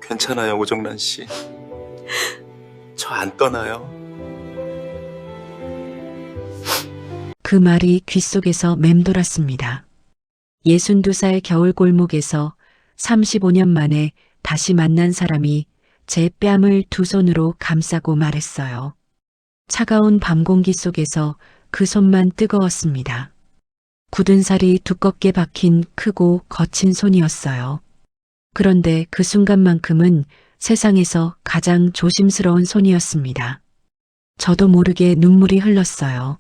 괜찮아요, 오정란 씨. 저 안 떠나요. 그 말이 귓속에서 맴돌았습니다. 62살 겨울 골목에서 35년 만에 다시 만난 사람이 제 뺨을 두 손으로 감싸고 말했어요. 차가운 밤 공기 속에서 그 손만 뜨거웠습니다. 굳은 살이 두껍게 박힌 크고 거친 손이었어요. 그런데 그 순간만큼은 세상에서 가장 조심스러운 손이었습니다. 저도 모르게 눈물이 흘렀어요.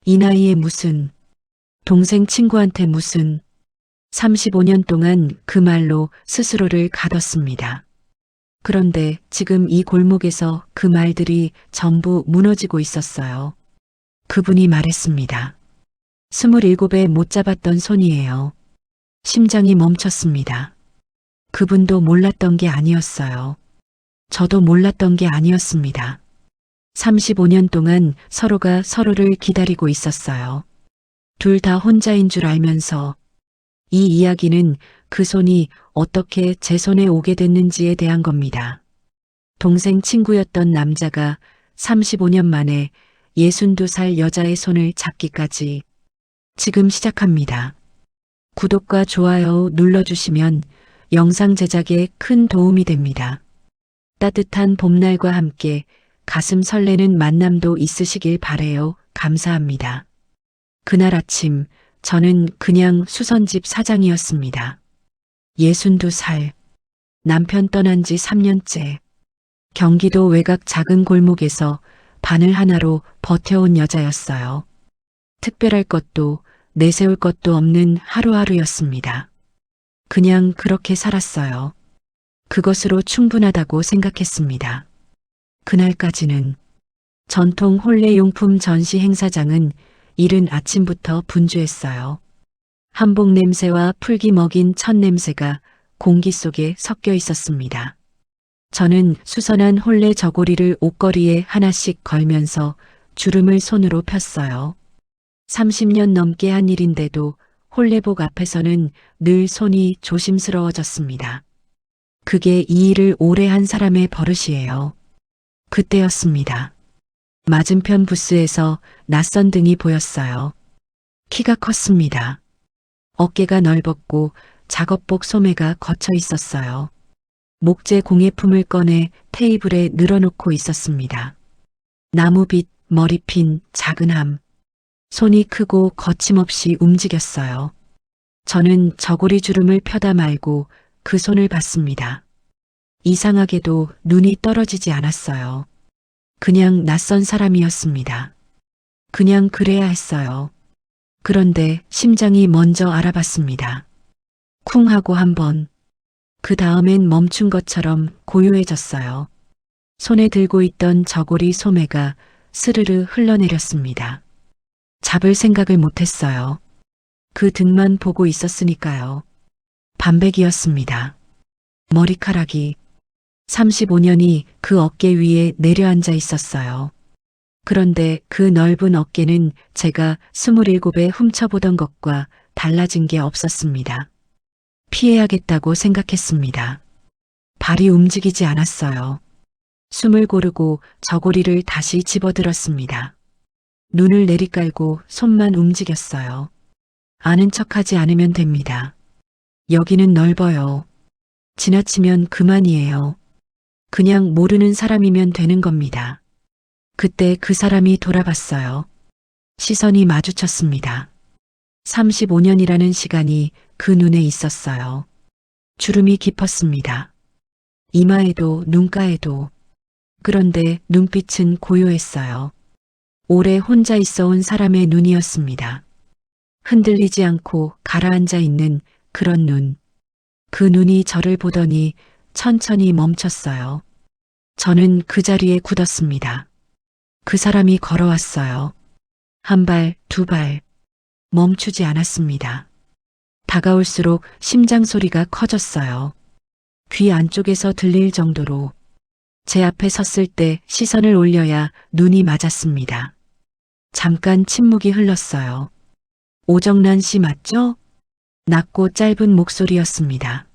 이 나이에 무슨, 동생 친구한테 무슨, 35년 동안 그 말로 스스로를 가뒀습니다. 그런데 지금 이 골목에서 그 말들이 전부 무너지고 있었어요. 그분이 말했습니다. 27에 못 잡았던 손이에요. 심장이 멈췄습니다. 그분도 몰랐던 게 아니었어요. 저도 몰랐던 게 아니었습니다. 35년 동안 서로가 서로를 기다리고 있었어요. 둘 다 혼자인 줄 알면서 이 이야기는 그 손이 어떻게 제 손에 오게 됐는지에 대한 겁니다. 동생 친구였던 남자가 35년 만에 62살 여자의 손을 잡기까지 지금 시작합니다. 구독과 좋아요 눌러주시면 영상 제작에 큰 도움이 됩니다. 따뜻한 봄날과 함께 가슴 설레는 만남도 있으시길 바래요. 감사합니다. 그날 아침 저는 그냥 수선집 사장이었습니다. 62살. 남편 떠난 지 3년째. 경기도 외곽 작은 골목에서 바늘 하나로 버텨온 여자였어요. 특별할 것도 내세울 것도 없는 하루하루였습니다. 그냥 그렇게 살았어요. 그것으로 충분하다고 생각했습니다. 그날까지는 전통 혼례용품 전시 행사장은 이른 아침부터 분주했어요. 한복 냄새와 풀기 먹인 첫 냄새가 공기 속에 섞여 있었습니다. 저는 수선한 혼례 저고리를 옷걸이에 하나씩 걸면서 주름을 손으로 폈어요. 30년 넘게 한 일인데도 혼례복 앞에서는 늘 손이 조심스러워졌습니다. 그게 이 일을 오래 한 사람의 버릇이에요. 그때였습니다. 맞은편 부스에서 낯선 등이 보였어요. 키가 컸습니다. 어깨가 넓었고 작업복 소매가 거쳐 있었어요. 목재 공예품을 꺼내 테이블에 늘어놓고 있었습니다. 나무빗, 머리핀, 작은 함. 손이 크고 거침없이 움직였어요. 저는 저고리 주름을 펴다 말고 그 손을 봤습니다. 이상하게도 눈이 떨어지지 않았어요. 그냥 낯선 사람이었습니다. 그냥 그래야 했어요. 그런데 심장이 먼저 알아봤습니다. 쿵 하고 한 번. 그 다음엔 멈춘 것처럼 고요해졌어요. 손에 들고 있던 저고리 소매가 스르르 흘러내렸습니다. 잡을 생각을 못했어요. 그 등만 보고 있었으니까요. 반백이었습니다. 머리카락이 35년이 그 어깨 위에 내려앉아 있었어요. 그런데 그 넓은 어깨는 제가 27에 훔쳐보던 것과 달라진 게 없었습니다. 피해야겠다고 생각했습니다. 발이 움직이지 않았어요. 숨을 고르고 저고리를 다시 집어들었습니다. 눈을 내리깔고 손만 움직였어요. 아는 척하지 않으면 됩니다. 여기는 넓어요. 지나치면 그만이에요. 그냥 모르는 사람이면 되는 겁니다. 그때 그 사람이 돌아봤어요. 시선이 마주쳤습니다. 35년이라는 시간이 그 눈에 있었어요. 주름이 깊었습니다. 이마에도 눈가에도. 그런데 눈빛은 고요했어요. 오래 혼자 있어 온 사람의 눈이었습니다. 흔들리지 않고 가라앉아 있는 그런 눈. 그 눈이 저를 보더니 천천히 멈췄어요. 저는 그 자리에 굳었습니다. 그 사람이 걸어왔어요. 한 발, 두 발. 멈추지 않았습니다. 다가올수록 심장 소리가 커졌어요. 귀 안쪽에서 들릴 정도로. 제 앞에 섰을 때 시선을 올려야 눈이 맞았습니다. 잠깐 침묵이 흘렀어요. 오정란 씨 맞죠? 낮고 짧은 목소리였습니다.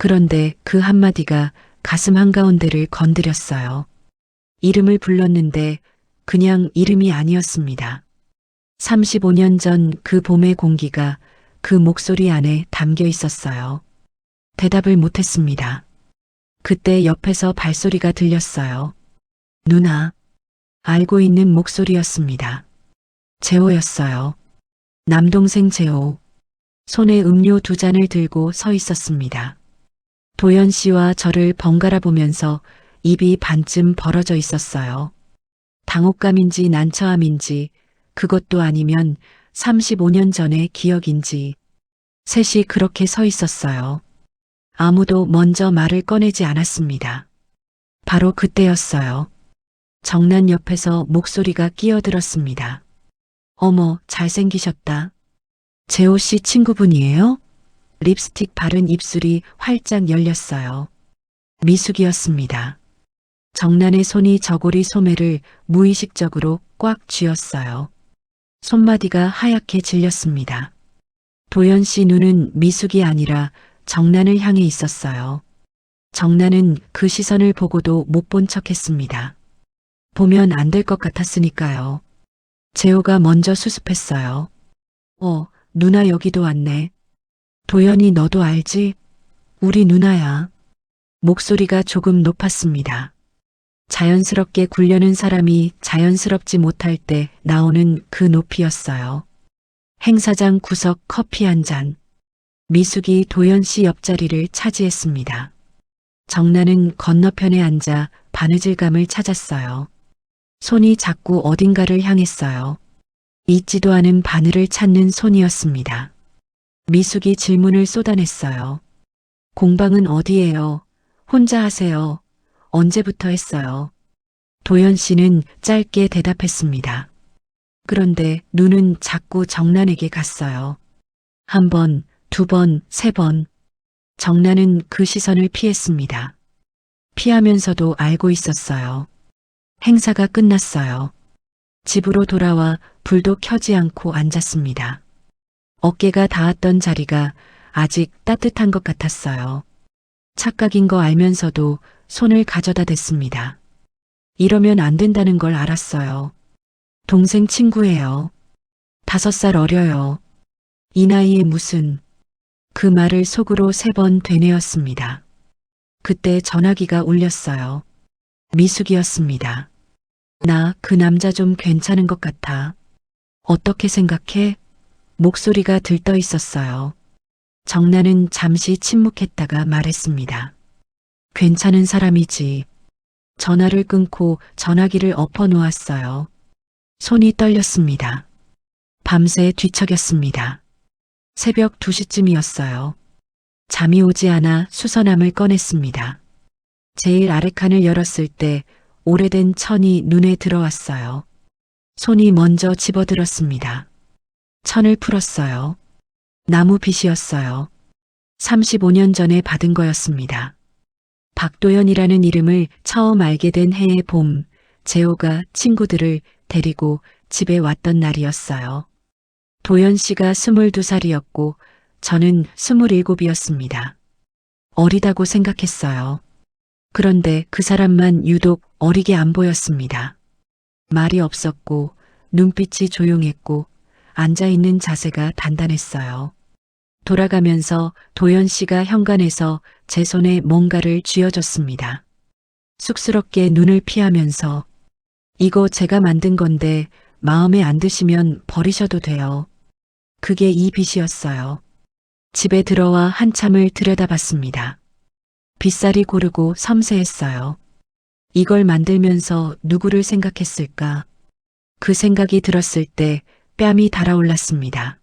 그런데 그 한마디가 가슴 한가운데를 건드렸어요. 이름을 불렀는데 그냥 이름이 아니었습니다. 35년 전 그 봄의 공기가 그 목소리 안에 담겨 있었어요. 대답을 못했습니다. 그때 옆에서 발소리가 들렸어요. 누나. 알고 있는 목소리였습니다. 재호였어요. 남동생 재호. 손에 음료 2잔을 들고 서 있었습니다. 도연 씨와 저를 번갈아 보면서 입이 반쯤 벌어져 있었어요. 당혹감인지 난처함인지 그것도 아니면 35년 전의 기억인지 셋이 그렇게 서 있었어요. 아무도 먼저 말을 꺼내지 않았습니다. 바로 그때였어요. 정난 옆에서 목소리가 끼어들었습니다. 어머, 잘생기셨다. 재호 씨 친구분이에요? 립스틱 바른 입술이 활짝 열렸어요. 미숙이었습니다. 정난의 손이 저고리 소매를 무의식적으로 꽉 쥐었어요. 손마디가 하얗게 질렸습니다. 도연 씨 눈은 미숙이 아니라 정난을 향해 있었어요. 정난은 그 시선을 보고도 못 본 척했습니다. 보면 안 될 것 같았으니까요. 재호가 먼저 수습했어요. 누나 여기도 왔네. 도연이 너도 알지? 우리 누나야. 목소리가 조금 높았습니다. 자연스럽게 굴려는 사람이 자연스럽지 못할 때 나오는 그 높이였어요. 행사장 구석 커피 한 잔. 미숙이 도연 씨 옆자리를 차지했습니다. 정나는 건너편에 앉아 바느질감을 찾았어요. 손이 자꾸 어딘가를 향했어요. 잊지도 않은 바늘을 찾는 손이었습니다. 미숙이 질문을 쏟아냈어요. 공방은 어디예요? 혼자 하세요. 언제부터 했어요? 도연 씨는 짧게 대답했습니다. 그런데 눈은 자꾸 정난에게 갔어요. 1번, 2번, 3번. 정난은 그 시선을 피했습니다. 피하면서도 알고 있었어요. 행사가 끝났어요. 집으로 돌아와 불도 켜지 않고 앉았습니다. 어깨가 닿았던 자리가 아직 따뜻한 것 같았어요. 착각인 거 알면서도 손을 가져다 댔습니다. 이러면 안 된다는 걸 알았어요. 동생 친구예요. 5살 어려요. 이 나이에 무슨... 그 말을 속으로 3번 되뇌었습니다. 그때 전화기가 울렸어요. 미숙이었습니다. 나 그 남자 좀 괜찮은 것 같아. 어떻게 생각해? 목소리가 들떠 있었어요. 정나는 잠시 침묵했다가 말했습니다. 괜찮은 사람이지. 전화를 끊고 전화기를 엎어 놓았어요. 손이 떨렸습니다. 밤새 뒤척였습니다. 새벽 2시쯤이었어요. 잠이 오지 않아 수선함을 꺼냈습니다. 제일 아래 칸을 열었을 때 오래된 천이 눈에 들어왔어요. 손이 먼저 집어들었습니다. 천을 풀었어요. 나무 빗이었어요. 35년 전에 받은 거였습니다. 박도연이라는 이름을 처음 알게 된 해의 봄, 재호가 친구들을 데리고 집에 왔던 날이었어요. 도연 씨가 22살이었고 저는 27이었습니다. 어리다고 생각했어요. 그런데 그 사람만 유독 어리게 안 보였습니다. 말이 없었고 눈빛이 조용했고 앉아있는 자세가 단단했어요. 돌아가면서 도연 씨가 현관에서 제 손에 뭔가를 쥐어줬습니다. 쑥스럽게 눈을 피하면서 이거 제가 만든 건데 마음에 안 드시면 버리셔도 돼요. 그게 이 빗이었어요. 집에 들어와 한참을 들여다봤습니다. 빗살이 고르고 섬세했어요. 이걸 만들면서 누구를 생각했을까? 그 생각이 들었을 때 뺨이 달아올랐습니다.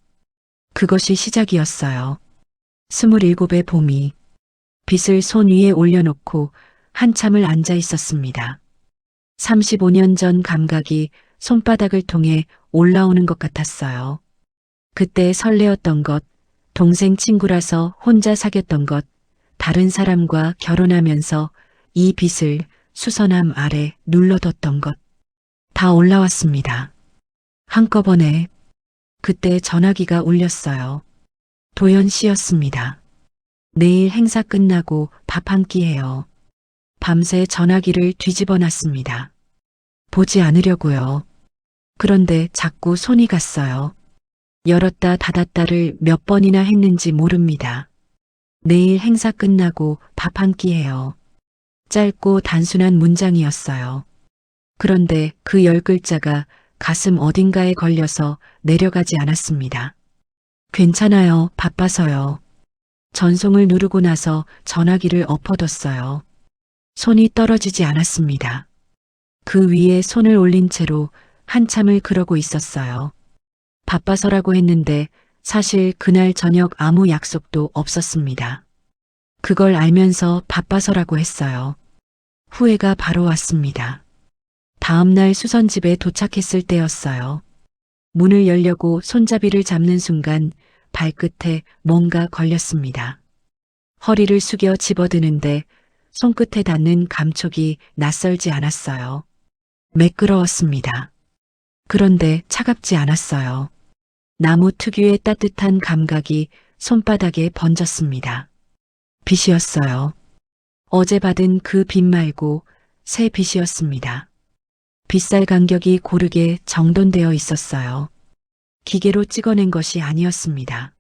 그것이 시작이었어요. 27의 봄이 빗을 손 위에 올려놓고 한참을 앉아 있었습니다. 35년 전 감각이 손바닥을 통해 올라오는 것 같았어요. 그때 설레었던 것, 동생 친구라서 혼자 사귀었던 것, 다른 사람과 결혼하면서 이 빗을 수선함 아래 눌러뒀던 것, 다 올라왔습니다. 한꺼번에. 그때 전화기가 울렸어요. 도연 씨였습니다. 내일 행사 끝나고 밥 한 끼 해요. 밤새 전화기를 뒤집어 놨습니다. 보지 않으려고요. 그런데 자꾸 손이 갔어요. 열었다 닫았다를 몇 번이나 했는지 모릅니다. 내일 행사 끝나고 밥 한 끼 해요. 짧고 단순한 문장이었어요. 그런데 그 10글자가 가슴 어딘가에 걸려서 내려가지 않았습니다. 괜찮아요. 바빠서요. 전송을 누르고 나서 전화기를 엎어뒀어요. 손이 떨어지지 않았습니다. 그 위에 손을 올린 채로 한참을 그러고 있었어요. 바빠서라고 했는데 사실 그날 저녁 아무 약속도 없었습니다. 그걸 알면서 바빠서라고 했어요. 후회가 바로 왔습니다. 다음 날 수선집에 도착했을 때였어요. 문을 열려고 손잡이를 잡는 순간 발끝에 뭔가 걸렸습니다. 허리를 숙여 집어드는데 손끝에 닿는 감촉이 낯설지 않았어요. 매끄러웠습니다. 그런데 차갑지 않았어요. 나무 특유의 따뜻한 감각이 손바닥에 번졌습니다. 빛이었어요. 어제 받은 그 빛 말고 새 빛이었습니다. 빗살 간격이 고르게 정돈되어 있었어요. 기계로 찍어낸 것이 아니었습니다.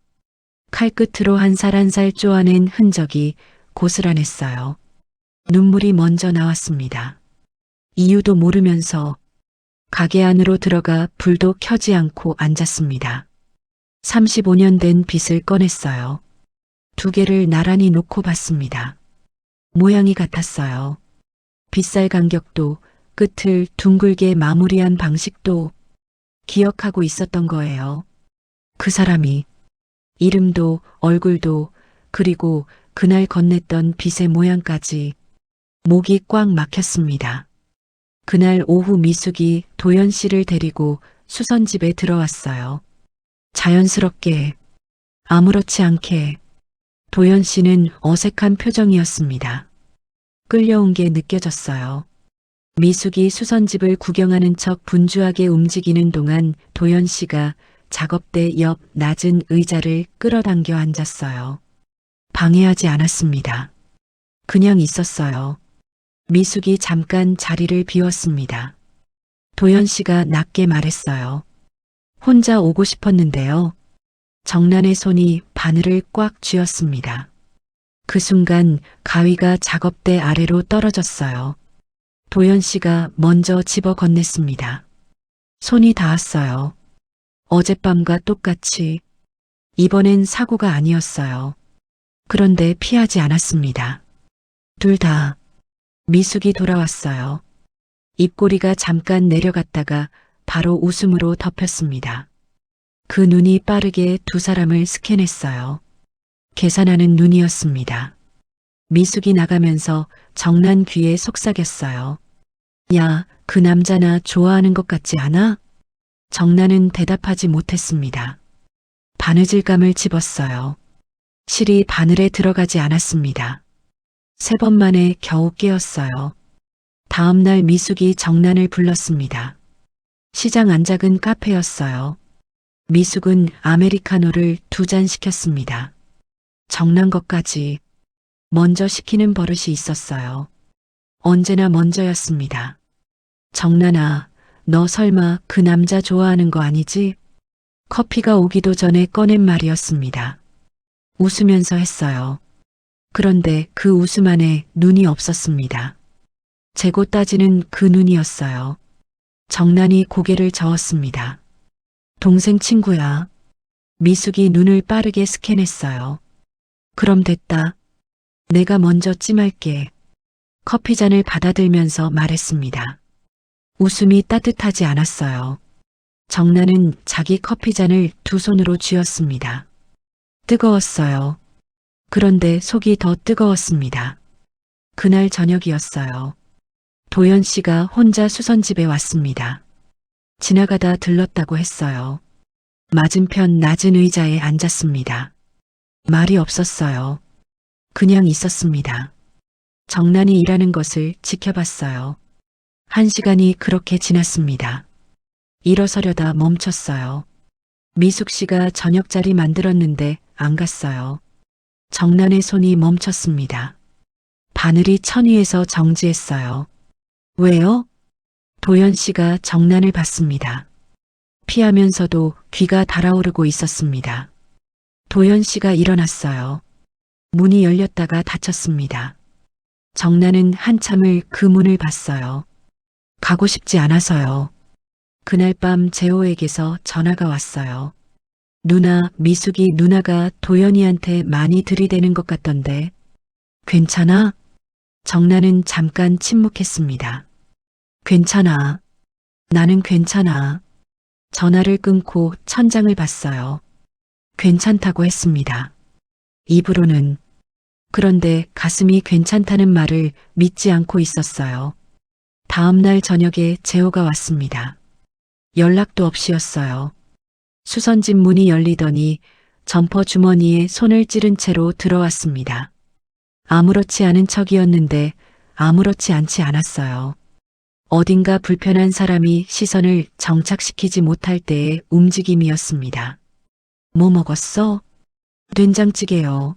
칼끝으로 한 살 한 살 쪼아낸 흔적이 고스란했어요. 눈물이 먼저 나왔습니다. 이유도 모르면서 가게 안으로 들어가 불도 켜지 않고 앉았습니다. 35년 된 빗을 꺼냈어요. 2개를 나란히 놓고 봤습니다. 모양이 같았어요. 빗살 간격도 끝을 둥글게 마무리한 방식도 기억하고 있었던 거예요. 그 사람이 이름도 얼굴도 그리고 그날 건넸던 빗의 모양까지. 목이 꽉 막혔습니다. 그날 오후 미숙이 도연 씨를 데리고 수선집에 들어왔어요. 자연스럽게, 아무렇지 않게. 도연 씨는 어색한 표정이었습니다. 끌려온 게 느껴졌어요. 미숙이 수선집을 구경하는 척 분주하게 움직이는 동안 도연 씨가 작업대 옆 낮은 의자를 끌어당겨 앉았어요. 방해하지 않았습니다. 그냥 있었어요. 미숙이 잠깐 자리를 비웠습니다. 도연 씨가 낮게 말했어요. 혼자 오고 싶었는데요. 정란의 손이 바늘을 꽉 쥐었습니다. 그 순간 가위가 작업대 아래로 떨어졌어요. 도연 씨가 먼저 집어 건넸습니다. 손이 닿았어요. 어젯밤과 똑같이. 이번엔 사고가 아니었어요. 그런데 피하지 않았습니다. 둘 다. 미숙이 돌아왔어요. 입꼬리가 잠깐 내려갔다가 바로 웃음으로 덮였습니다. 그 눈이 빠르게 두 사람을 스캔했어요. 계산하는 눈이었습니다. 미숙이 나가면서 정난 귀에 속삭였어요. 야, 그 남자 나 좋아하는 것 같지 않아? 정난은 대답하지 못했습니다. 바느질감을 집었어요. 실이 바늘에 들어가지 않았습니다. 3번 만에 겨우 깨었어요. 다음 날 미숙이 정난을 불렀습니다. 시장 안 작은 카페였어요. 미숙은 아메리카노를 2잔 시켰습니다. 정난 것까지 먼저 시키는 버릇이 있었어요. 언제나 먼저였습니다. 정난아, 너 설마 그 남자 좋아하는 거 아니지? 커피가 오기도 전에 꺼낸 말이었습니다. 웃으면서 했어요. 그런데 그 웃음 안에 눈이 없었습니다. 재고 따지는 그 눈이었어요. 정난이 고개를 저었습니다. 동생 친구야. 미숙이 눈을 빠르게 스캔했어요. 그럼 됐다. 내가 먼저 찜할게. 커피잔을 받아들면서 말했습니다. 웃음이 따뜻하지 않았어요. 정난은 자기 커피잔을 2손으로 쥐었습니다. 뜨거웠어요. 그런데 속이 더 뜨거웠습니다. 그날 저녁이었어요. 도연 씨가 혼자 수선집에 왔습니다. 지나가다 들렀다고 했어요. 맞은편 낮은 의자에 앉았습니다. 말이 없었어요. 그냥 있었습니다. 정난이 일하는 것을 지켜봤어요. 1시간이 그렇게 지났습니다. 일어서려다 멈췄어요. 미숙 씨가 저녁자리 만들었는데 안 갔어요. 정란의 손이 멈췄습니다. 바늘이 천 위에서 정지했어요. 왜요? 도연 씨가 정란을 봤습니다. 피하면서도 귀가 달아오르고 있었습니다. 도연 씨가 일어났어요. 문이 열렸다가 닫혔습니다. 정란은 한참을 그 문을 봤어요. 가고 싶지 않아서요. 그날 밤 재호에게서 전화가 왔어요. 누나, 미숙이 누나가 도연이한테 많이 들이대는 것 같던데. 괜찮아? 정란은 잠깐 침묵했습니다. 괜찮아. 나는 괜찮아. 전화를 끊고 천장을 봤어요. 괜찮다고 했습니다. 입으로는. 그런데 가슴이 괜찮다는 말을 믿지 않고 있었어요. 다음 날 저녁에 재호가 왔습니다. 연락도 없이였어요. 수선집 문이 열리더니 점퍼 주머니에 손을 찌른 채로 들어왔습니다. 아무렇지 않은 척이었는데 아무렇지 않지 않았어요. 어딘가 불편한 사람이 시선을 정착시키지 못할 때의 움직임이었습니다. 뭐 먹었어? 된장찌개요.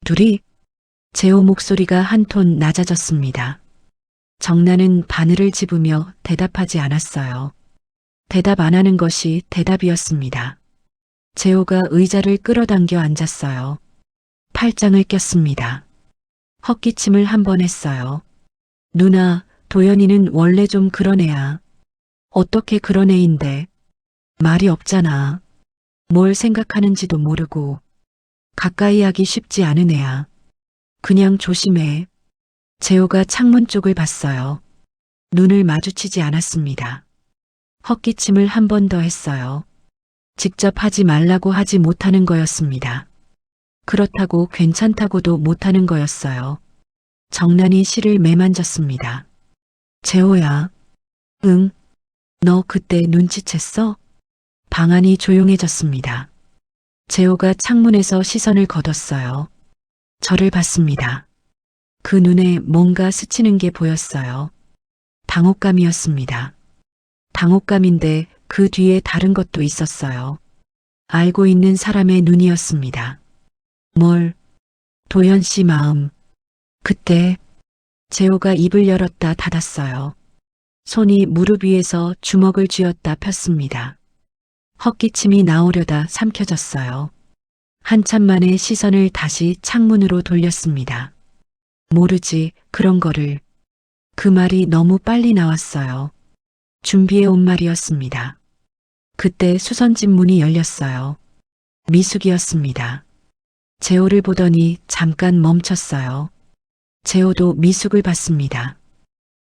둘이? 재호 목소리가 한 톤 낮아졌습니다. 정란은 바늘을 집으며 대답하지 않았어요. 대답 안 하는 것이 대답이었습니다. 재호가 의자를 끌어당겨 앉았어요. 팔짱을 꼈습니다. 헛기침을 한 번 했어요. 누나, 도연이는 원래 좀 그런 애야. 어떻게 그런 애인데. 말이 없잖아. 뭘 생각하는지도 모르고. 가까이 하기 쉽지 않은 애야. 그냥 조심해. 재호가 창문 쪽을 봤어요. 눈을 마주치지 않았습니다. 헛기침을 한 번 더 했어요. 직접 하지 말라고 하지 못하는 거였습니다. 그렇다고 괜찮다고도 못하는 거였어요. 정란이 실을 매만졌습니다. 재호야. 응. 너 그때 눈치챘어? 방 안이 조용해졌습니다. 재호가 창문에서 시선을 걷었어요. 저를 봤습니다. 그 눈에 뭔가 스치는 게 보였어요. 당혹감이었습니다. 당혹감인데 그 뒤에 다른 것도 있었어요. 알고 있는 사람의 눈이었습니다. 뭘? 도연 씨 마음. 그때 재호가 입을 열었다 닫았어요. 손이 무릎 위에서 주먹을 쥐었다 폈습니다. 헛기침이 나오려다 삼켜졌어요. 한참 만에 시선을 다시 창문으로 돌렸습니다. 모르지, 그런 거를. 그 말이 너무 빨리 나왔어요. 준비해 온 말이었습니다. 그때 수선집 문이 열렸어요. 미숙이었습니다. 재호를 보더니 잠깐 멈췄어요. 재호도 미숙을 봤습니다.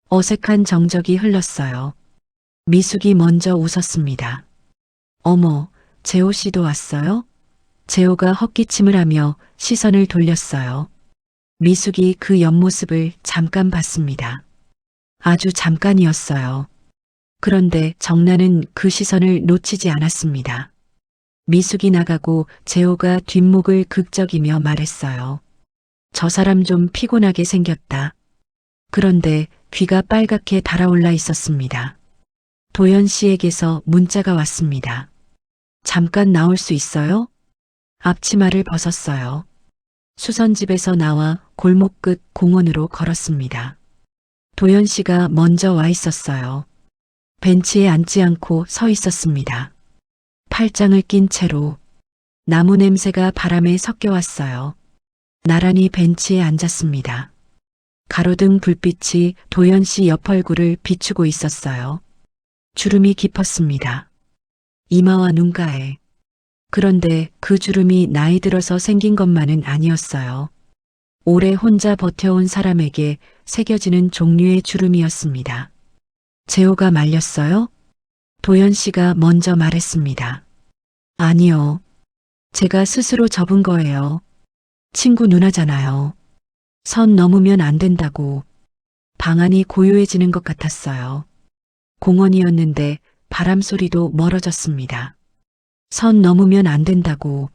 어색한 정적이 흘렀어요. 미숙이 먼저 웃었습니다. 어머, 재호 씨도 왔어요? 재호가 헛기침을 하며 시선을 돌렸어요. 미숙이 그 옆모습을 잠깐 봤습니다. 아주 잠깐이었어요. 그런데 정란은 그 시선을 놓치지 않았습니다. 미숙이 나가고 재호가 뒷목을 극적이며 말했어요. 저 사람 좀 피곤하게 생겼다. 그런데 귀가 빨갛게 달아올라 있었습니다. 도연 씨에게서 문자가 왔습니다. 잠깐 나올 수 있어요? 앞치마를 벗었어요. 수선집에서 나와 골목 끝 공원으로 걸었습니다. 도연 씨가 먼저 와 있었어요. 벤치에 앉지 않고 서 있었습니다. 팔짱을 낀 채로. 나무 냄새가 바람에 섞여왔어요. 나란히 벤치에 앉았습니다. 가로등 불빛이 도연 씨 옆 얼굴을 비추고 있었어요. 주름이 깊었습니다. 이마와 눈가에. 그런데 그 주름이 나이 들어서 생긴 것만은 아니었어요. 오래 혼자 버텨온 사람에게 새겨지는 종류의 주름이었습니다. 재호가 말렸어요? 도연 씨가 먼저 말했습니다. 아니요. 제가 스스로 접은 거예요. 친구 누나잖아요. 선 넘으면 안 된다고. 방안이 고요해지는 것 같았어요. 공원이었는데 바람 소리도 멀어졌습니다. 선 넘으면 안 된다고.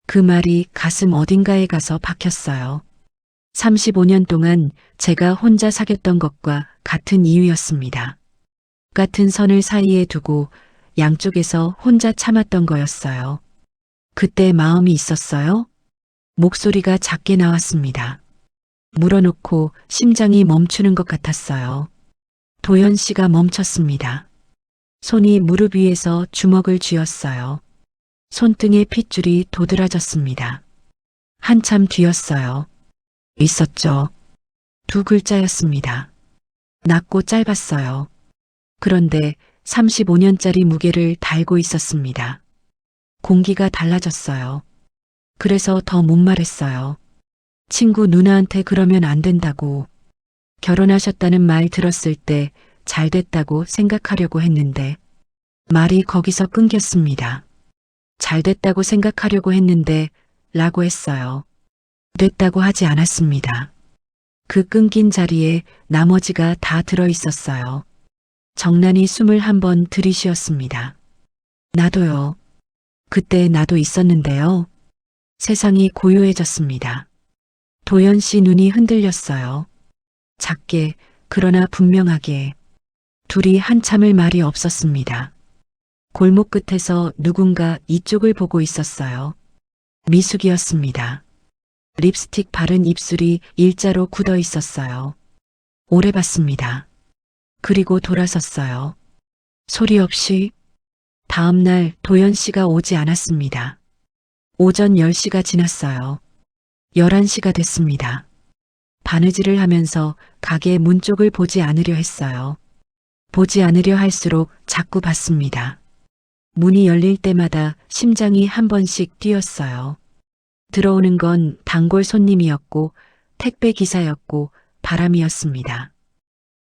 그 말이 가슴 어딘가에 가서 박혔어요. 35년 동안 제가 혼자 사귀었던 것과 같은 이유였습니다. 같은 선을 사이에 두고 양쪽에서 혼자 참았던 거였어요. 그때 마음이 있었어요? 목소리가 작게 나왔습니다. 물어놓고 심장이 멈추는 것 같았어요. 도연 씨가 멈췄습니다. 손이 무릎 위에서 주먹을 쥐었어요. 손등에 핏줄이 도드라졌습니다. 한참 뒤였어요. 있었죠. 두 글자였습니다. 낮고 짧았어요. 그런데 35년짜리 무게를 달고 있었습니다. 공기가 달라졌어요. 그래서 더 못 말했어요. 친구 누나한테 그러면 안 된다고. 결혼하셨다는 말 들었을 때 잘 됐다고 생각하려고 했는데 말이 거기서 끊겼습니다. 잘 됐다고 생각하려고 했는데 라고 했어요. 됐다고 하지 않았습니다. 그 끊긴 자리에 나머지가 다 들어 있었어요. 정난이 숨을 한번 들이쉬었습니다. 나도요. 그때 나도 있었는데요. 세상이 고요해졌습니다. 도연 씨 눈이 흔들렸어요. 작게, 그러나 분명하게. 둘이 한참을 말이 없었습니다. 골목 끝에서 누군가 이쪽을 보고 있었어요. 미숙이었습니다. 립스틱 바른 입술이 일자로 굳어 있었어요. 오래 봤습니다. 그리고 돌아섰어요. 소리 없이. 다음 날 도연 씨가 오지 않았습니다. 오전 10시가 지났어요. 11시가 됐습니다. 바느질을 하면서 가게 문 쪽을 보지 않으려 했어요. 보지 않으려 할수록 자꾸 봤습니다. 문이 열릴 때마다 심장이 한 번씩 뛰었어요. 들어오는 건 단골 손님이었고 택배 기사였고 바람이었습니다.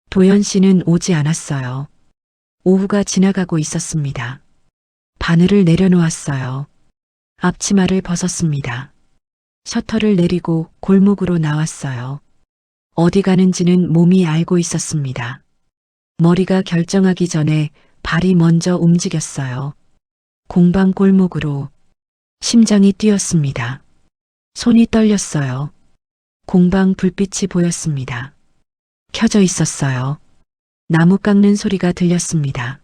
도연 씨는 오지 않았어요. 오후가 지나가고 있었습니다. 바늘을 내려놓았어요. 앞치마를 벗었습니다. 셔터를 내리고 골목으로 나왔어요. 어디 가는지는 몸이 알고 있었습니다. 머리가 결정하기 전에 발이 먼저 움직였어요. 공방 골목으로. 심장이 뛰었습니다. 손이 떨렸어요. 공방 불빛이 보였습니다. 켜져 있었어요. 나무 깎는 소리가 들렸습니다.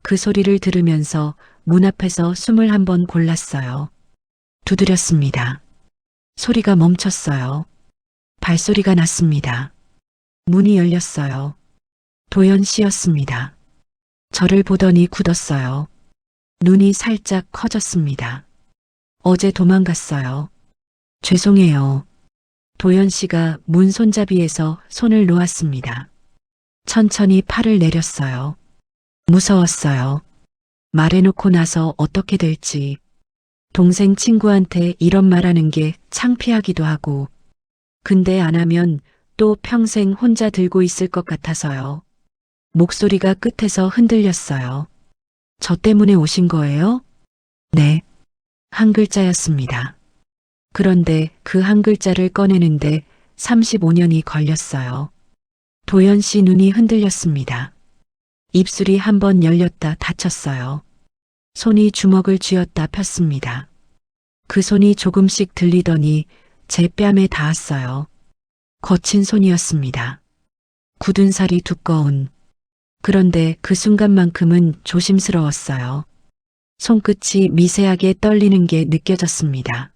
그 소리를 들으면서 문 앞에서 숨을 한번 골랐어요. 두드렸습니다. 소리가 멈췄어요. 발소리가 났습니다. 문이 열렸어요. 도연 씨였습니다. 저를 보더니 굳었어요. 눈이 살짝 커졌습니다. 어제 도망갔어요. 죄송해요. 도연 씨가 문 손잡이에서 손을 놓았습니다. 천천히 팔을 내렸어요. 무서웠어요. 말해놓고 나서 어떻게 될지. 동생 친구한테 이런 말하는 게 창피하기도 하고. 근데 안 하면 또 평생 혼자 들고 있을 것 같아서요. 목소리가 끝에서 흔들렸어요. 저 때문에 오신 거예요? 네. 한 글자였습니다. 그런데 그 한 글자를 꺼내는데 35년이 걸렸어요. 도연 씨 눈이 흔들렸습니다. 입술이 한번 열렸다 닫혔어요. 손이 주먹을 쥐었다 폈습니다. 그 손이 조금씩 들리더니 제 뺨에 닿았어요. 거친 손이었습니다. 굳은 살이 두꺼운. 그런데 그 순간만큼은 조심스러웠어요. 손끝이 미세하게 떨리는 게 느껴졌습니다.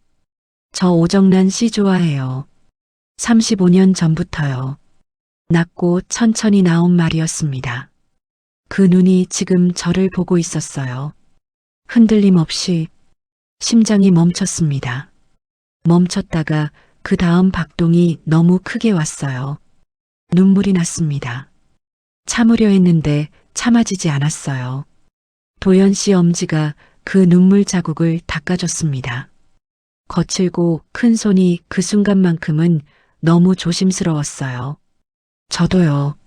저 오정란 씨 좋아해요. 35년 전부터요. 낮고 천천히 나온 말이었습니다. 그 눈이 지금 저를 보고 있었어요. 흔들림 없이. 심장이 멈췄습니다. 멈췄다가 그 다음 박동이 너무 크게 왔어요. 눈물이 났습니다. 참으려 했는데 참아지지 않았어요. 도연 씨 엄지가 그 눈물 자국을 닦아줬습니다. 거칠고 큰 손이 그 순간만큼은 너무 조심스러웠어요. 저도요.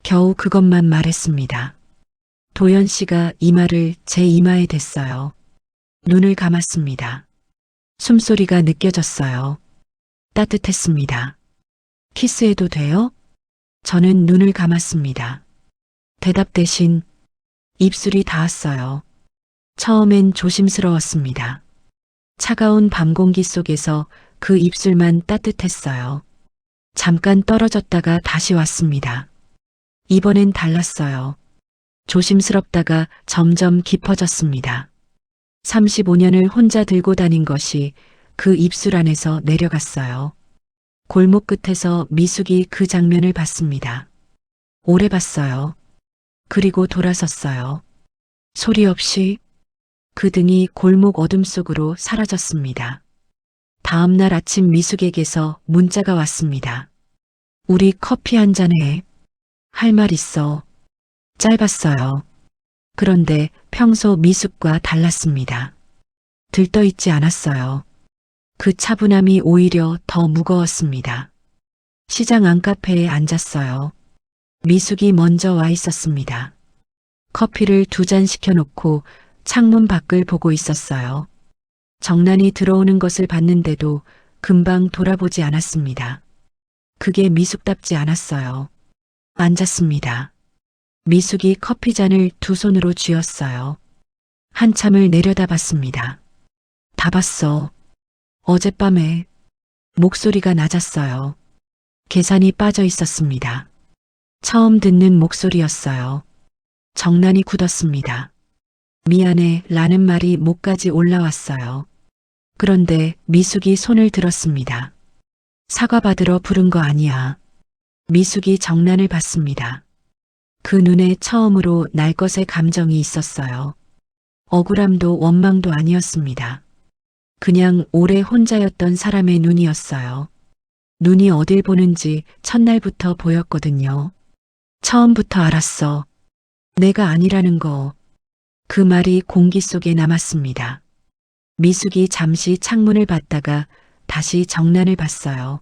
겨우 그것만 말했습니다. 도연 씨가 이마를 제 이마에 댔어요. 눈을 감았습니다. 숨소리가 느껴졌어요. 따뜻했습니다. 키스해도 돼요? 저는 눈을 감았습니다. 대답 대신 입술이 닿았어요. 처음엔 조심스러웠습니다. 차가운 밤 공기 속에서 그 입술만 따뜻했어요. 잠깐 떨어졌다가 다시 왔습니다. 이번엔 달랐어요. 조심스럽다가 점점 깊어졌습니다. 35년을 혼자 들고 다닌 것이 그 입술 안에서 내려갔어요. 골목 끝에서 미숙이 그 장면을 봤습니다. 오래 봤어요. 그리고 돌아섰어요. 소리 없이 그 등이 골목 어둠 속으로 사라졌습니다. 다음 날 아침 미숙에게서 문자가 왔습니다. 우리 커피 한 잔해. 할 말 있어. 짧았어요. 그런데 평소 미숙과 달랐습니다. 들떠있지 않았어요. 그 차분함이 오히려 더 무거웠습니다. 시장 안카페에 앉았어요. 미숙이 먼저 와 있었습니다. 커피를 2잔 시켜놓고 창문 밖을 보고 있었어요. 정난이 들어오는 것을 봤는데도 금방 돌아보지 않았습니다. 그게 미숙답지 않았어요. 앉았습니다. 미숙이 커피잔을 2 손으로 쥐었어요. 한참을 내려다봤습니다. 다 봤어. 어젯밤에 목소리가 낮았어요. 계산이 빠져 있었습니다. 처음 듣는 목소리였어요. 정난이 굳었습니다. 미안해 라는 말이 목까지 올라왔어요. 그런데 미숙이 손을 들었습니다. 사과받으러 부른 거 아니야. 미숙이 정난을 봤습니다. 그 눈에 처음으로 날 것의 감정이 있었어요. 억울함도 원망도 아니었습니다. 그냥 오래 혼자였던 사람의 눈이었어요. 눈이 어딜 보는지 첫날부터 보였거든요. 처음부터 알았어. 내가 아니라는 거. 그 말이 공기 속에 남았습니다. 미숙이 잠시 창문을 봤다가 다시 정난을 봤어요.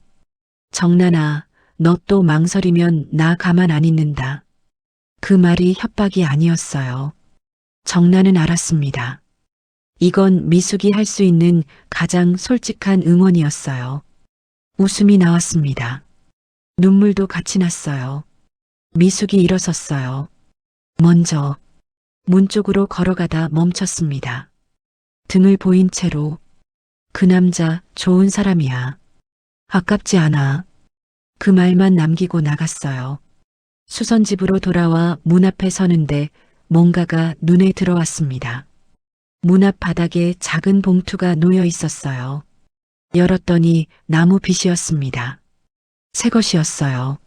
정난아, 너 또 망설이면 나 가만 안 있는다. 그 말이 협박이 아니었어요. 정난은 알았습니다. 이건 미숙이 할 수 있는 가장 솔직한 응원이었어요. 웃음이 나왔습니다. 눈물도 같이 났어요. 미숙이 일어섰어요. 먼저 문 쪽으로 걸어가다 멈췄습니다. 등을 보인 채로 그 남자 좋은 사람이야. 아깝지 않아. 그 말만 남기고 나갔어요. 수선집으로 돌아와 문 앞에 서는데 뭔가가 눈에 들어왔습니다. 문 앞 바닥에 작은 봉투가 놓여 있었어요. 열었더니 나무 빗이었습니다. 새 것이었어요.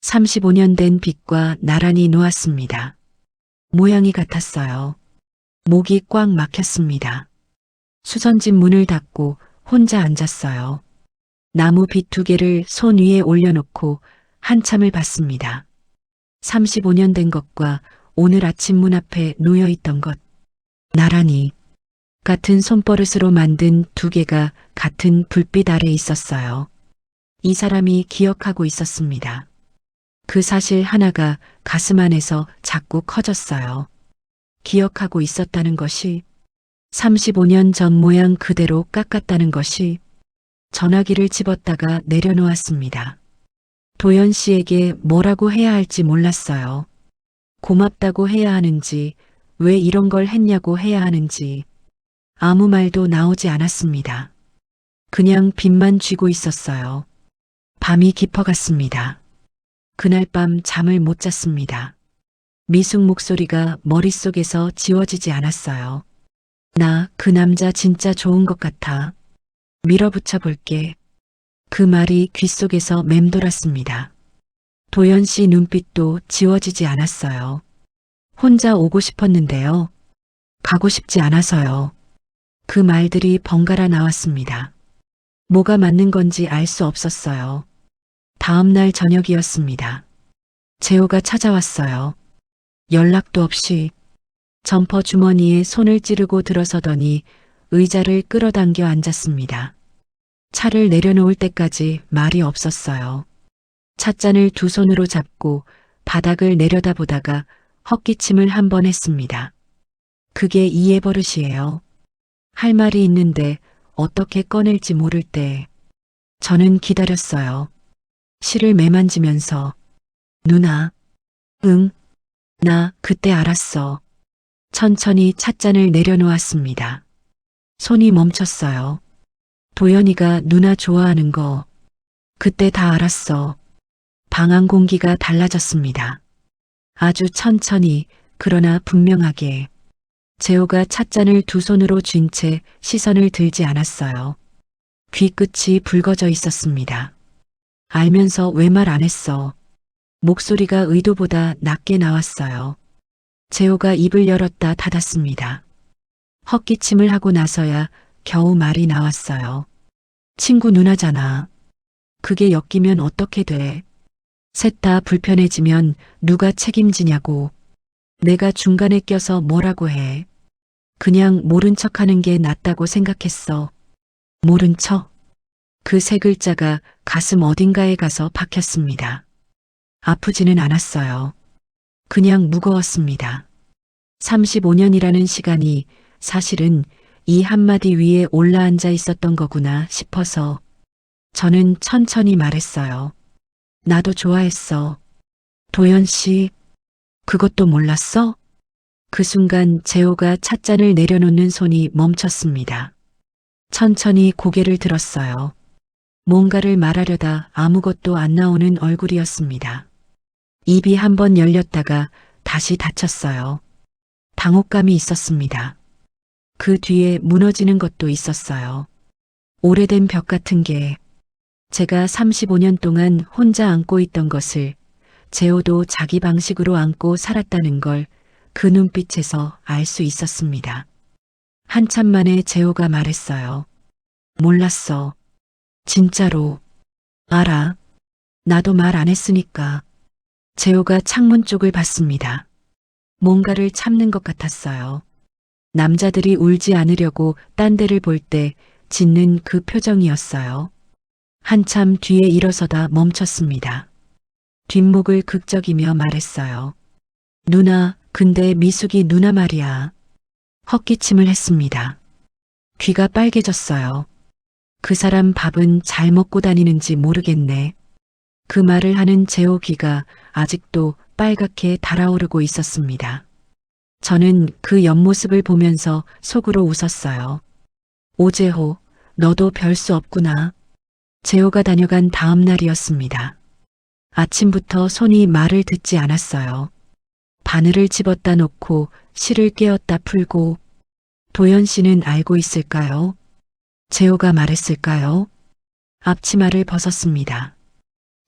35년 된 빗과 나란히 놓았습니다. 모양이 같았어요. 목이 꽉 막혔습니다. 수선집 문을 닫고 혼자 앉았어요. 나무 빗 2개를 손 위에 올려놓고 한참을 봤습니다. 35년 된 것과 오늘 아침 문 앞에 놓여 있던 것. 나란히 같은 손버릇으로 만든 2개가 같은 불빛 아래 있었어요. 이 사람이 기억하고 있었습니다. 그 사실 하나가 가슴 안에서 자꾸 커졌어요. 기억하고 있었다는 것이 35년 전 모양 그대로 깎았다는 것이. 전화기를 집었다가 내려놓았습니다. 도연 씨에게 뭐라고 해야 할지 몰랐어요. 고맙다고 해야 하는지, 왜 이런 걸 했냐고 해야 하는지 아무 말도 나오지 않았습니다. 그냥 빗만 쥐고 있었어요. 밤이 깊어갔습니다. 그날 밤 잠을 못 잤습니다. 미숙 목소리가 머릿속에서 지워지지 않았어요. 나 그 남자 진짜 좋은 것 같아. 밀어붙여 볼게. 그 말이 귓속에서 맴돌았습니다. 도연 씨 눈빛도 지워지지 않았어요. 혼자 오고 싶었는데요. 가고 싶지 않아서요. 그 말들이 번갈아 나왔습니다. 뭐가 맞는 건지 알 수 없었어요. 다음 날 저녁이었습니다. 재호가 찾아왔어요. 연락도 없이 점퍼 주머니에 손을 찌르고 들어서더니 의자를 끌어당겨 앉았습니다. 차를 내려놓을 때까지 말이 없었어요. 찻잔을 2 손으로 잡고 바닥을 내려다보다가 헛기침을 1번 했습니다. 그게 이해 버릇이에요. 할 말이 있는데 어떻게 꺼낼지 모를 때 저는 기다렸어요. 실을 매만지면서 누나, 응, 나 그때 알았어. 천천히 찻잔을 내려놓았습니다. 손이 멈췄어요. 도연이가 누나 좋아하는 거 그때 다 알았어. 방 안 공기가 달라졌습니다. 아주 천천히 그러나 분명하게. 재호가 찻잔을 2 손으로 쥔 채 시선을 들지 않았어요. 귀끝이 붉어져 있었습니다. 알면서 왜 말 안 했어? 목소리가 의도보다 낮게 나왔어요. 재호가 입을 열었다 닫았습니다. 헛기침을 하고 나서야 겨우 말이 나왔어요. 친구 누나잖아. 그게 엮이면 어떻게 돼? 셋 다 불편해지면 누가 책임지냐고. 내가 중간에 껴서 뭐라고 해. 그냥 모른 척 하는 게 낫다고 생각했어. 모른 척? 그 세 글자가 가슴 어딘가에 가서 박혔습니다. 아프지는 않았어요. 그냥 무거웠습니다. 35년이라는 시간이 사실은 이 한마디 위에 올라앉아 있었던 거구나 싶어서 저는 천천히 말했어요. 나도 좋아했어. 도연 씨, 그것도 몰랐어? 그 순간 재호가 찻잔을 내려놓는 손이 멈췄습니다. 천천히 고개를 들었어요. 뭔가를 말하려다 아무것도 안 나오는 얼굴이었습니다. 입이 한번 열렸다가 다시 닫혔어요. 당혹감이 있었습니다. 그 뒤에 무너지는 것도 있었어요. 오래된 벽 같은 게 제가 35년 동안 혼자 안고 있던 것을 재호도 자기 방식으로 안고 살았다는 걸 그 눈빛에서 알 수 있었습니다. 한참 만에 재호가 말했어요. 몰랐어. 진짜로. 알아. 나도 말 안 했으니까. 재호가 창문 쪽을 봤습니다. 뭔가를 참는 것 같았어요. 남자들이 울지 않으려고 딴 데를 볼 때 짓는 그 표정이었어요. 한참 뒤에 일어서다 멈췄습니다. 뒷목을 극적이며 말했어요. 누나, 근데 미숙이 누나 말이야. 헛기침을 했습니다. 귀가 빨개졌어요. 그 사람 밥은 잘 먹고 다니는지 모르겠네. 그 말을 하는 재호 귀가 아직도 빨갛게 달아오르고 있었습니다. 저는 그 옆모습을 보면서 속으로 웃었어요. 오재호, 너도 별 수 없구나. 재호가 다녀간 다음 날이었습니다. 아침부터 손이 말을 듣지 않았어요. 바늘을 집었다 놓고 실을 깨었다 풀고. 도연 씨는 알고 있을까요? 재호가 말했을까요? 앞치마를 벗었습니다.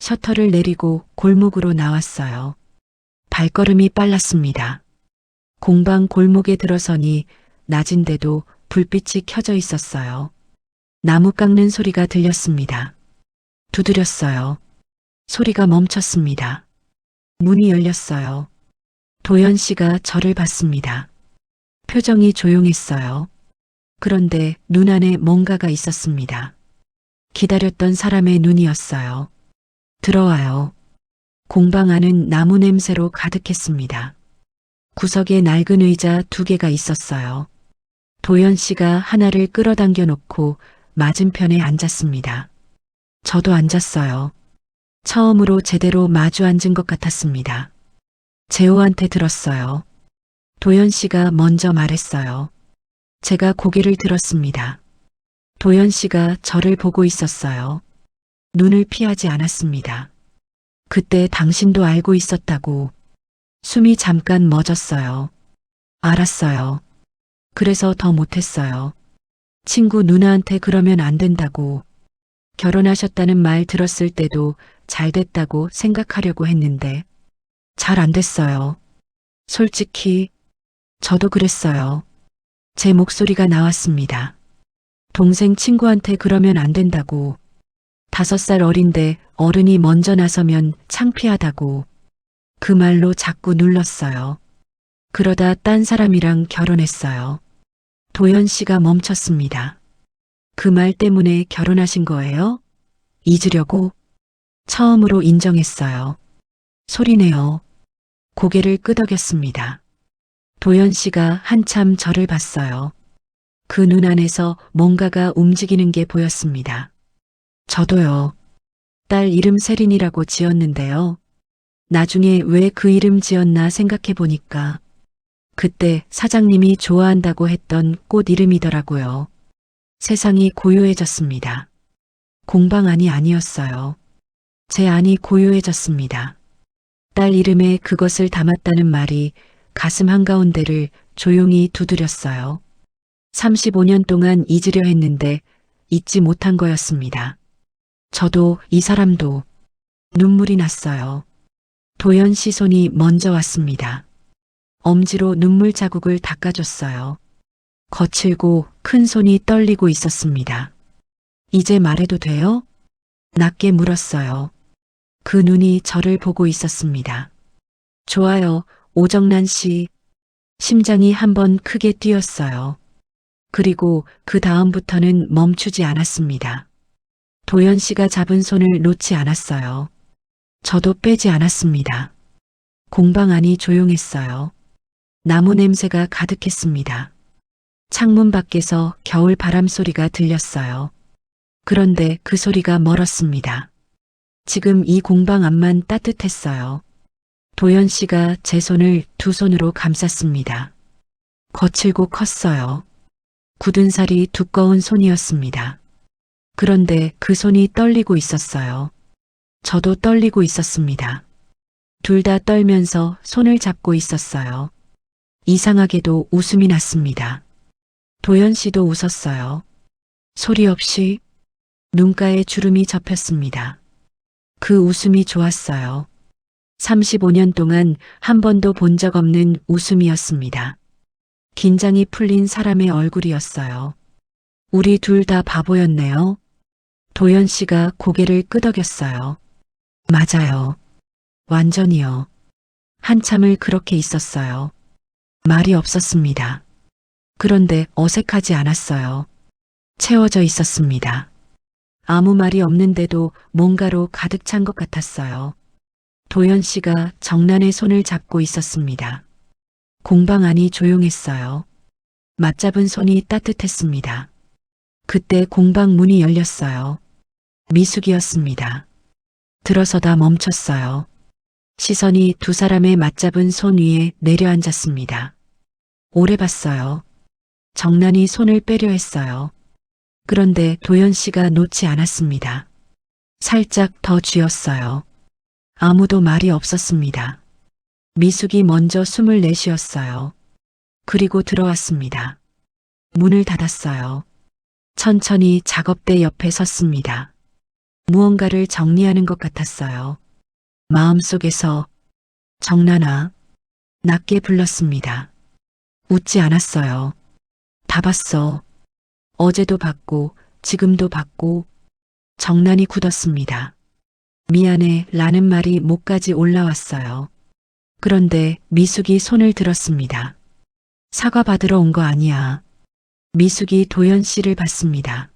셔터를 내리고 골목으로 나왔어요. 발걸음이 빨랐습니다. 공방 골목에 들어서니 낮인데도 불빛이 켜져 있었어요. 나무 깎는 소리가 들렸습니다. 두드렸어요. 소리가 멈췄습니다. 문이 열렸어요. 도연 씨가 저를 봤습니다. 표정이 조용했어요. 그런데 눈 안에 뭔가가 있었습니다. 기다렸던 사람의 눈이었어요. 들어와요. 공방 안은 나무 냄새로 가득했습니다. 구석에 낡은 의자 2개가 있었어요. 도연 씨가 하나를 끌어당겨 놓고 맞은편에 앉았습니다. 저도 앉았어요. 처음으로 제대로 마주 앉은 것 같았습니다. 재호한테 들었어요. 도연 씨가 먼저 말했어요. 제가 고개를 들었습니다. 도연 씨가 저를 보고 있었어요. 눈을 피하지 않았습니다. 그때 당신도 알고 있었다고. 숨이 잠깐 멎었어요. 알았어요. 그래서 더 못했어요. 친구 누나한테 그러면 안 된다고. 결혼하셨다는 말 들었을 때도 잘 됐다고 생각하려고 했는데 잘 안 됐어요. 솔직히 저도 그랬어요. 제 목소리가 나왔습니다. 동생 친구한테 그러면 안 된다고. 5살 어린데 어른이 먼저 나서면 창피하다고. 그 말로 자꾸 눌렀어요. 그러다 딴 사람이랑 결혼했어요. 도연 씨가 멈췄습니다. 그 말 때문에 결혼하신 거예요? 잊으려고? 처음으로 인정했어요. 소리내요. 고개를 끄덕였습니다. 도연 씨가 한참 저를 봤어요. 그 눈 안에서 뭔가가 움직이는 게 보였습니다. 저도요. 딸 이름 세린이라고 지었는데요. 나중에 왜 그 이름 지었나 생각해 보니까 그때 사장님이 좋아한다고 했던 꽃 이름이더라고요. 세상이 고요해졌습니다. 공방 안이 아니었어요. 제 안이 고요해졌습니다. 딸 이름에 그것을 담았다는 말이 가슴 한가운데를 조용히 두드렸어요. 35년 동안 잊으려 했는데 잊지 못한 거였습니다. 저도 이 사람도 눈물이 났어요. 도연 씨 손이 먼저 왔습니다. 엄지로 눈물 자국을 닦아줬어요. 거칠고 큰 손이 떨리고 있었습니다. 이제 말해도 돼요? 낮게 물었어요. 그 눈이 저를 보고 있었습니다. 좋아요, 오정란 씨. 심장이 한번 크게 뛰었어요. 그리고 그 다음부터는 멈추지 않았습니다. 도연 씨가 잡은 손을 놓지 않았어요. 저도 빼지 않았습니다. 공방 안이 조용했어요. 나무 냄새가 가득했습니다. 창문 밖에서 겨울 바람 소리가 들렸어요. 그런데 그 소리가 멀었습니다. 지금 이 공방 안만 따뜻했어요. 도연 씨가 제 손을 두 손으로 감쌌습니다. 거칠고 컸어요. 굳은 살이 두꺼운 손이었습니다. 그런데 그 손이 떨리고 있었어요. 저도 떨리고 있었습니다. 둘 다 떨면서 손을 잡고 있었어요. 이상하게도 웃음이 났습니다. 도연 씨도 웃었어요. 소리 없이 눈가에 주름이 접혔습니다. 그 웃음이 좋았어요. 35년 동안 한 번도 본 적 없는 웃음이었습니다. 긴장이 풀린 사람의 얼굴이었어요. 우리 둘 다 바보였네요. 도연 씨가 고개를 끄덕였어요. 맞아요. 완전히요. 한참을 그렇게 있었어요. 말이 없었습니다. 그런데 어색하지 않았어요. 채워져 있었습니다. 아무 말이 없는데도 뭔가로 가득 찬 것 같았어요. 도연 씨가 정란의 손을 잡고 있었습니다. 공방 안이 조용했어요. 맞잡은 손이 따뜻했습니다. 그때 공방 문이 열렸어요. 미숙이었습니다. 들어서다 멈췄어요. 시선이 두 사람의 맞잡은 손 위에 내려앉았습니다. 오래 봤어요. 정란이 손을 빼려 했어요. 그런데 도연 씨가 놓지 않았습니다. 살짝 더 쥐었어요. 아무도 말이 없었습니다. 미숙이 먼저 숨을 내쉬었어요. 그리고 들어왔습니다. 문을 닫았어요. 천천히 작업대 옆에 섰습니다. 무언가를 정리하는 것 같았어요. 마음속에서 정란아, 낮게 불렀습니다. 웃지 않았어요. 다 봤어. 어제도 봤고 지금도 봤고. 정란이 굳었습니다. 미안해 라는 말이 목까지 올라왔어요. 그런데 미숙이 손을 들었습니다. 사과받으러 온 거 아니야. 미숙이 도연 씨를 봤습니다.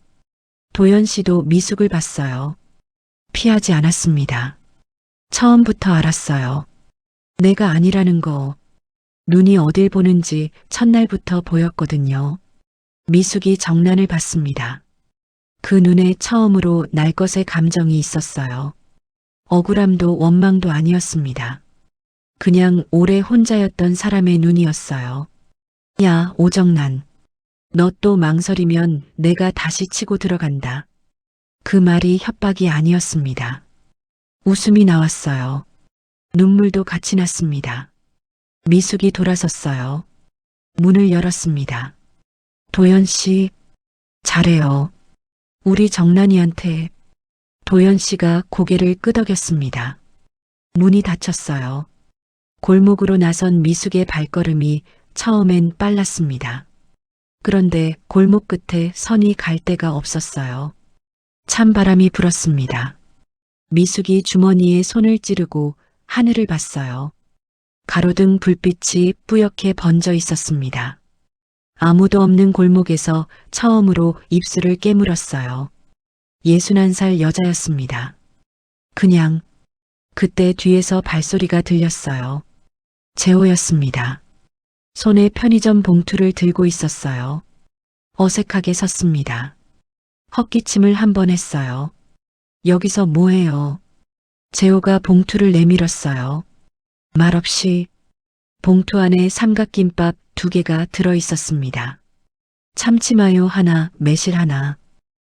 도연 씨도 미숙을 봤어요. 피하지 않았습니다. 처음부터 알았어요. 내가 아니라는 거. 눈이 어딜 보는지 첫날부터 보였거든요. 미숙이 정란을 봤습니다. 그 눈에 처음으로 날 것의 감정이 있었어요. 억울함도 원망도 아니었습니다. 그냥 오래 혼자였던 사람의 눈이었어요. 야, 오정란. 너 또 망설이면 내가 다시 치고 들어간다. 그 말이 협박이 아니었습니다. 웃음이 나왔어요. 눈물도 같이 났습니다. 미숙이 돌아섰어요. 문을 열었습니다. 도연 씨, 잘해요. 우리 정란이한테. 도연 씨가 고개를 끄덕였습니다. 문이 닫혔어요. 골목으로 나선 미숙의 발걸음이 처음엔 빨랐습니다. 그런데 골목 끝에 선이 갈 데가 없었어요. 찬바람이 불었습니다. 미숙이 주머니에 손을 찌르고 하늘을 봤어요. 가로등 불빛이 뿌옇게 번져 있었습니다. 아무도 없는 골목에서 처음으로 입술을 깨물었어요. 61살 여자였습니다. 그냥 그때 뒤에서 발소리가 들렸어요. 재호였습니다. 손에 편의점 봉투를 들고 있었어요. 어색하게 섰습니다. 헛기침을 한 번 했어요. 여기서 뭐해요? 재호가 봉투를 내밀었어요. 말없이. 봉투 안에 삼각김밥 2개가 들어 있었습니다. 참치마요 하나, 매실 하나.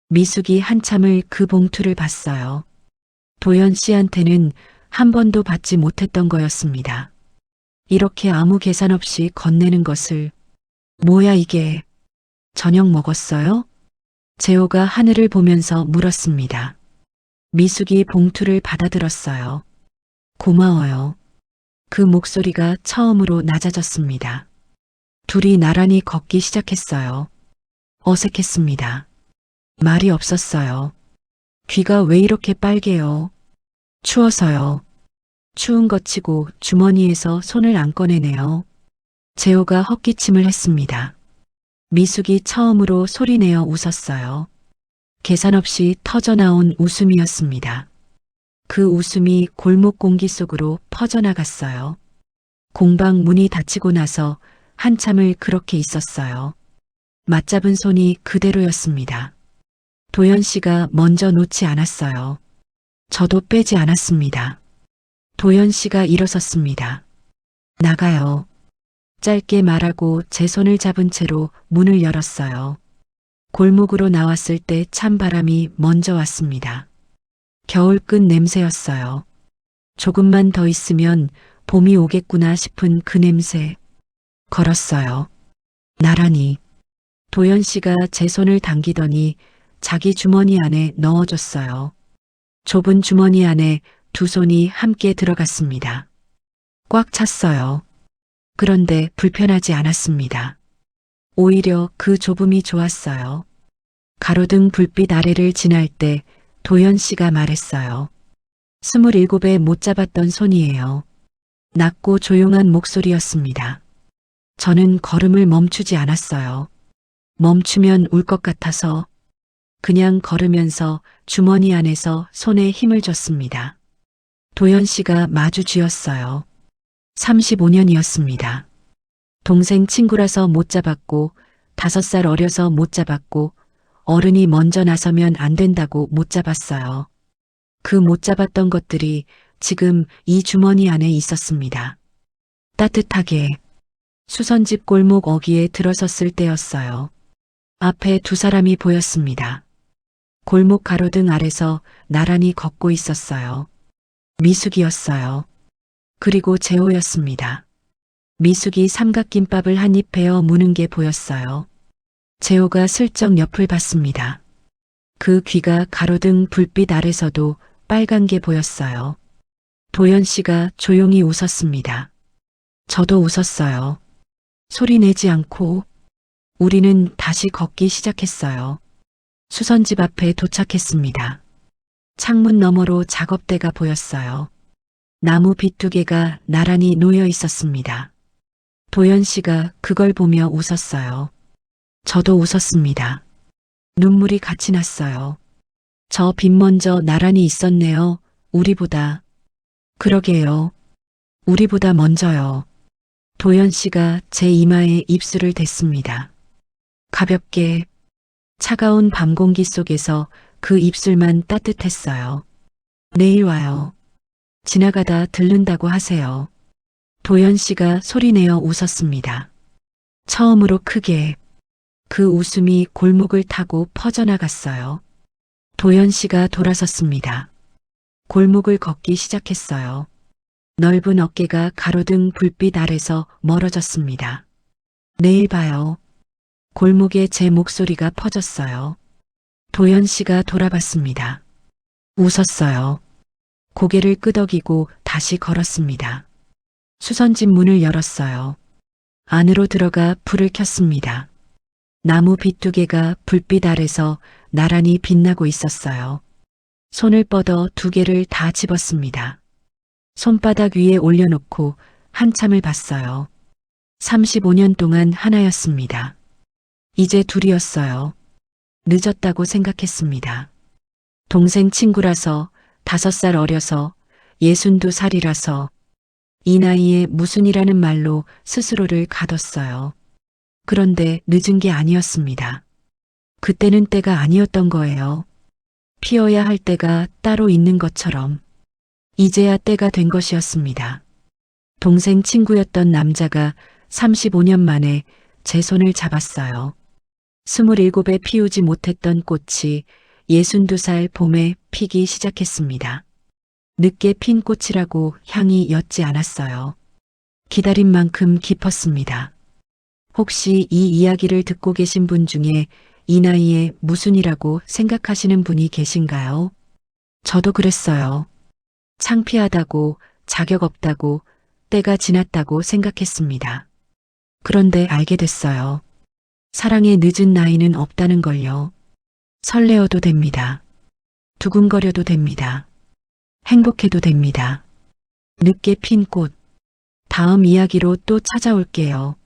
미숙이 한참을 그 봉투를 봤어요. 도연 씨한테는 한 번도 받지 못했던 거였습니다. 이렇게 아무 계산 없이 건네는 것을. 뭐야 이게. 저녁 먹었어요? 재호가 하늘을 보면서 물었습니다. 미숙이 봉투를 받아들었어요. 고마워요. 그 목소리가 처음으로 낮아졌습니다. 둘이 나란히 걷기 시작했어요. 어색했습니다. 말이 없었어요. 귀가 왜 이렇게 빨개요? 추워서요. 추운 것 치고 주머니에서 손을 안 꺼내네요. 재호가 헛기침을 했습니다. 미숙이 처음으로 소리내어 웃었어요. 계산 없이 터져나온 웃음이었습니다. 그 웃음이 골목 공기 속으로 퍼져나갔어요. 공방 문이 닫히고 나서 한참을 그렇게 있었어요. 맞잡은 손이 그대로였습니다. 도연 씨가 먼저 놓지 않았어요. 저도 빼지 않았습니다. 도연 씨가 일어섰습니다. 나가요. 짧게 말하고 제 손을 잡은 채로 문을 열었어요. 골목으로 나왔을 때 찬바람이 먼저 왔습니다. 겨울끝 냄새였어요. 조금만 더 있으면 봄이 오겠구나 싶은 그 냄새. 걸었어요. 나란히. 도연 씨가 제 손을 당기더니 자기 주머니 안에 넣어줬어요. 좁은 주머니 안에 두 손이 함께 들어갔습니다. 꽉 찼어요. 그런데 불편하지 않았습니다. 오히려 그 좁음이 좋았어요. 가로등 불빛 아래를 지날 때 도연 씨가 말했어요. 27에 못 잡았던 손이에요. 낮고 조용한 목소리였습니다. 저는 걸음을 멈추지 않았어요. 멈추면 울 것 같아서 그냥 걸으면서 주머니 안에서 손에 힘을 줬습니다. 도연 씨가 마주 쥐었어요. 35년이었습니다. 동생 친구라서 못 잡았고 5살 어려서 못 잡았고 어른이 먼저 나서면 안 된다고 못 잡았어요. 그 못 잡았던 것들이 지금 이 주머니 안에 있었습니다. 따뜻하게 수선집 골목 어귀에 들어섰을 때였어요. 앞에 두 사람이 보였습니다. 골목 가로등 아래서 나란히 걷고 있었어요. 미숙이었어요. 그리고 재호였습니다. 미숙이 삼각김밥을 한 입 베어 무는 게 보였어요. 재호가 슬쩍 옆을 봤습니다. 그 귀가 가로등 불빛 아래서도 빨간 게 보였어요. 도연 씨가 조용히 웃었습니다. 저도 웃었어요. 소리 내지 않고 우리는 다시 걷기 시작했어요. 수선집 앞에 도착했습니다. 창문 너머로 작업대가 보였어요. 나무 빗 두 개가 나란히 놓여 있었습니다. 도연 씨가 그걸 보며 웃었어요. 저도 웃었습니다. 눈물이 같이 났어요. 저 빛 먼저 나란히 있었네요. 우리보다. 그러게요. 우리보다 먼저요. 도연 씨가 제 이마에 입술을 댔습니다. 가볍게 차가운 밤 공기 속에서 그 입술만 따뜻했어요. 내일 와요. 지나가다 들른다고 하세요. 도연 씨가 소리내어 웃었습니다. 처음으로 크게. 그 웃음이 골목을 타고 퍼져나갔어요. 도연 씨가 돌아섰습니다. 골목을 걷기 시작했어요. 넓은 어깨가 가로등 불빛 아래서 멀어졌습니다. 내일 봐요. 골목에 제 목소리가 퍼졌어요. 도연 씨가 돌아봤습니다. 웃었어요. 고개를 끄덕이고 다시 걸었습니다. 수선집 문을 열었어요. 안으로 들어가 불을 켰습니다. 나무 빛 두 개가 불빛 아래서 나란히 빛나고 있었어요. 손을 뻗어 두 개를 다 집었습니다. 손바닥 위에 올려놓고 한참을 봤어요. 35년 동안 하나였습니다. 이제 둘이었어요. 늦었다고 생각했습니다. 동생 친구라서 5살 어려서 62살이라서 이 나이에 무슨이라는 말로 스스로를 가뒀어요. 그런데 늦은 게 아니었습니다. 그때는 때가 아니었던 거예요. 피어야 할 때가 따로 있는 것처럼 이제야 때가 된 것이었습니다. 동생 친구였던 남자가 35년 만에 제 손을 잡았어요. 27에 피우지 못했던 꽃이 62살 봄에 피기 시작했습니다. 늦게 핀 꽃이라고 향이 옅지 않았어요. 기다린 만큼 깊었습니다. 혹시 이 이야기를 듣고 계신 분 중에 이 나이에 무슨이라고 생각하시는 분이 계신가요? 저도 그랬어요. 창피하다고, 자격 없다고, 때가 지났다고 생각했습니다. 그런데 알게 됐어요. 사랑의 늦은 나이는 없다는 걸요. 설레어도 됩니다. 두근거려도 됩니다. 행복해도 됩니다. 늦게 핀 꽃. 다음 이야기로 또 찾아올게요.